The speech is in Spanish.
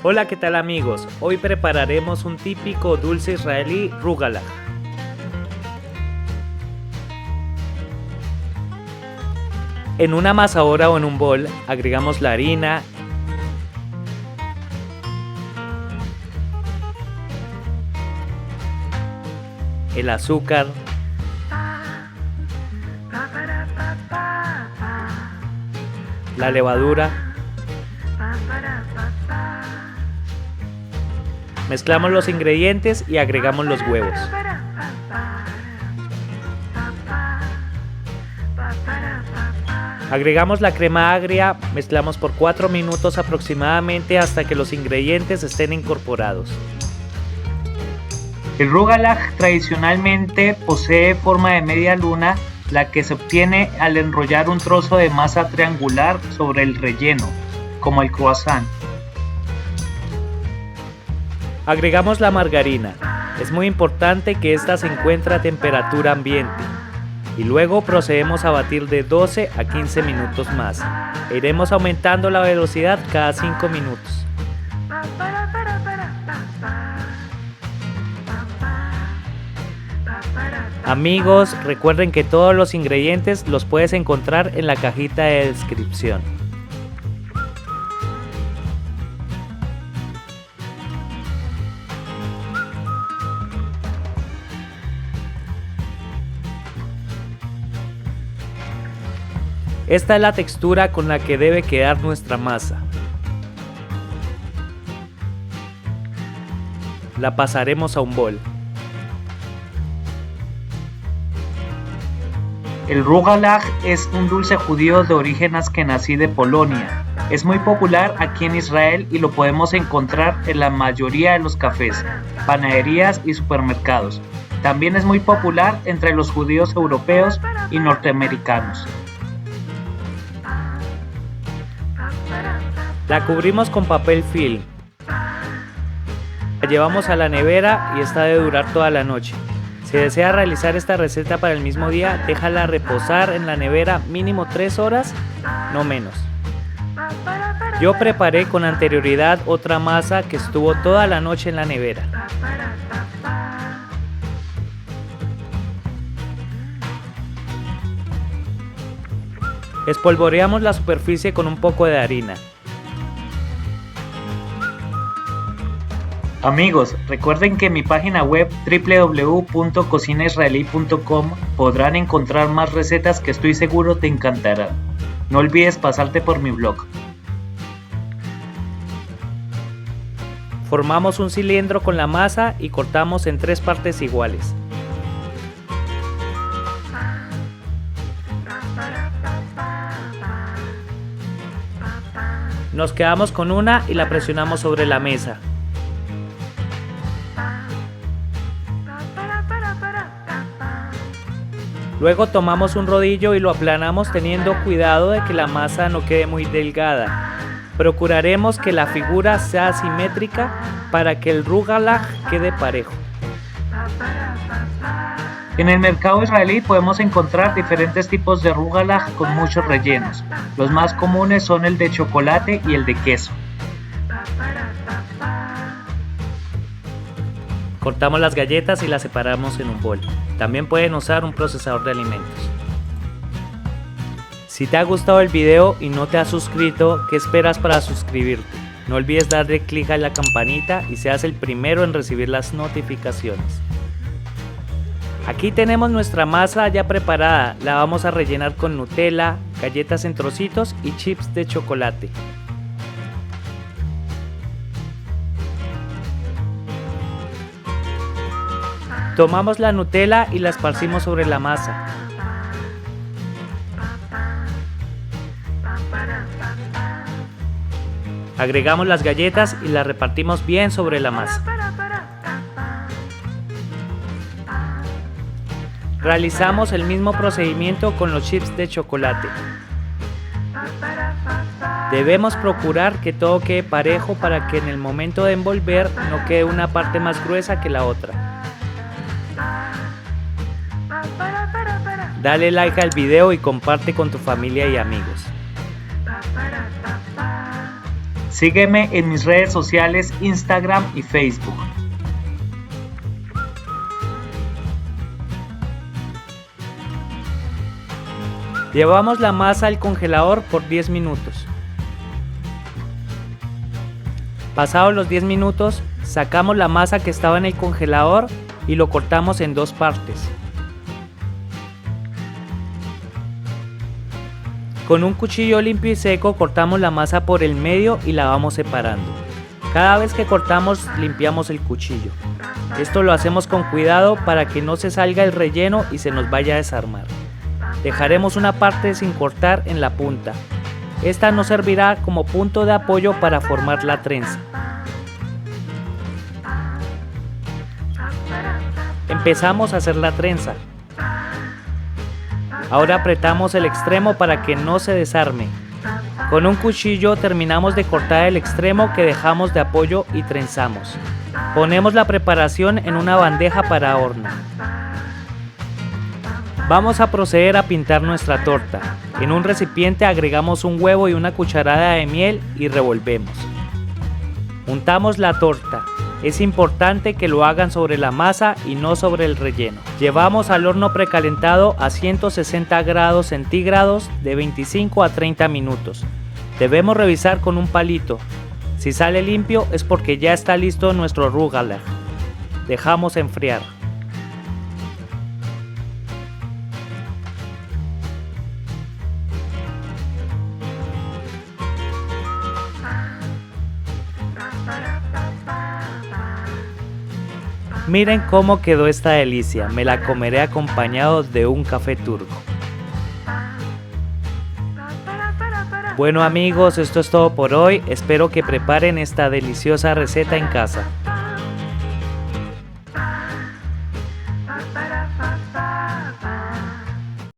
Hola, ¿qué tal amigos? Hoy prepararemos un típico dulce israelí rugalach. En una amasadora o en un bol agregamos la harina, el azúcar, la levadura. Mezclamos los ingredientes y agregamos los huevos. Agregamos la crema agria, mezclamos por 4 minutos aproximadamente hasta que los ingredientes estén incorporados. El rugalach tradicionalmente posee forma de media luna, la que se obtiene al enrollar un trozo de masa triangular sobre el relleno, como el croissant. Agregamos la margarina. Es muy importante que ésta se encuentre a temperatura ambiente. Y luego procedemos a batir de 12 a 15 minutos más. E iremos aumentando la velocidad cada 5 minutos. Amigos, recuerden que todos los ingredientes los puedes encontrar en la cajita de descripción. Esta es la textura con la que debe quedar nuestra masa. La pasaremos a un bol. El rugalach es un dulce judío de origen askenazí de Polonia. Es muy popular aquí en Israel y lo podemos encontrar en la mayoría de los cafés, panaderías y supermercados. También es muy popular entre los judíos europeos y norteamericanos. La cubrimos con papel film. La llevamos a la nevera y esta debe durar toda la noche. Si desea realizar esta receta para el mismo día, déjala reposar en la nevera mínimo 3 horas, no menos. Yo preparé con anterioridad otra masa que estuvo toda la noche en la nevera. Espolvoreamos la superficie con un poco de harina. Amigos, recuerden que en mi página web www.cocinaisraelí.com podrán encontrar más recetas que estoy seguro te encantarán. No olvides pasarte por mi blog. Formamos un cilindro con la masa y cortamos en 3 partes iguales. Nos quedamos con una y la presionamos sobre la mesa. Luego tomamos un rodillo y lo aplanamos teniendo cuidado de que la masa no quede muy delgada. Procuraremos que la figura sea simétrica para que el rugalach quede parejo. En el mercado israelí podemos encontrar diferentes tipos de rugalach con muchos rellenos. Los más comunes son el de chocolate y el de queso. Cortamos las galletas y las separamos en un bol. También pueden usar un procesador de alimentos. Si te ha gustado el video y no te has suscrito, ¿qué esperas para suscribirte? No olvides darle clic a la campanita y seas el primero en recibir las notificaciones. Aquí tenemos nuestra masa ya preparada. La vamos a rellenar con Nutella, galletas en trocitos y chips de chocolate. Tomamos la Nutella y la esparcimos sobre la masa. Agregamos las galletas y las repartimos bien sobre la masa. Realizamos el mismo procedimiento con los chips de chocolate. Debemos procurar que todo quede parejo para que en el momento de envolver no quede una parte más gruesa que la otra. Dale like al video y comparte con tu familia y amigos. Sígueme en mis redes sociales Instagram y Facebook. Llevamos la masa al congelador por 10 minutos. Pasados los 10 minutos, sacamos la masa que estaba en el congelador y lo cortamos en dos partes. Con un cuchillo limpio y seco cortamos la masa por el medio y la vamos separando. Cada vez que cortamos, limpiamos el cuchillo. Esto lo hacemos con cuidado para que no se salga el relleno y se nos vaya a desarmar. Dejaremos una parte sin cortar en la punta. Esta nos servirá como punto de apoyo para formar la trenza. Empezamos a hacer la trenza. Ahora apretamos el extremo para que no se desarme. Con un cuchillo terminamos de cortar el extremo que dejamos de apoyo y trenzamos. Ponemos la preparación en una bandeja para horno. Vamos a proceder a pintar nuestra torta. En un recipiente agregamos un huevo y una cucharada de miel y revolvemos. Untamos la torta. Es importante que lo hagan sobre la masa y no sobre el relleno. Llevamos al horno precalentado a 160 grados centígrados de 25 a 30 minutos. Debemos revisar con un palito. Si sale limpio es porque ya está listo nuestro rugelach. Dejamos enfriar. Miren cómo quedó esta delicia, me la comeré acompañado de un café turco. Bueno amigos, esto es todo por hoy, espero que preparen esta deliciosa receta en casa.